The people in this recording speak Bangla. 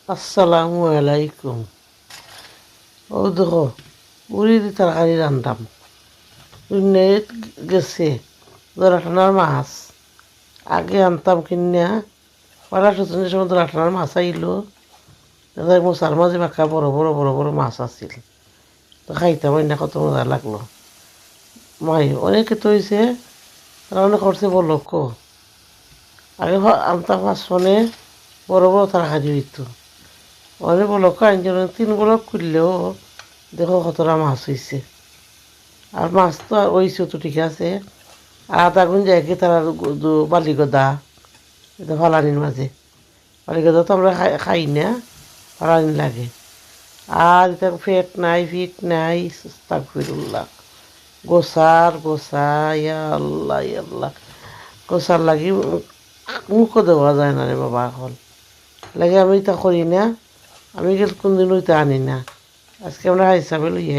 আসসালামু আলাইকুম। ও দেখো, উড়ি দি তরকারি রান্ধাম। উন্নত গেছে দরাটানার মাছ। আগে আনতাম কিনা পাড়া সুতনের সময় দরাটানার মাছ আইলো। দেখা মশার মাঝে মাখা বড় বড় বড় বড় মাছ আছিল। তো খাইতাম না, কত মজা লাগলো। মাই অনেকে তো হয়েছে, তারা অনেক করছে বলক। আগে আনতাম মাছ ফোনে বড় বড় তরকারি হইতো। অনেক বলক আনজন 3 বলক করলেও দেখো কতটা মাছ হয়েছে। আর মাছ তো আর হইছে তো ঠিক আছে। আর আধা গুণ জায়গায় তারা বালিগদা, এটা ফালানির মাঝে বালিগদা তো আমরা খাই না, ফালানি লাগে। আর এটা ফেট নাই ফিট নাই, আস্তাগফিরুল্লাহ। গোসার গোসা, ইয়া আল্লাহ ইয়া আল্লাহ। গোসার লাগি মুখও দেওয়া যায় না রে বাবা এখন। লাগে আমি তা করি না, আমি কিন্তু কোনদিন ওইটা আনি না। আজকে আমরা হিসাবে লইয়া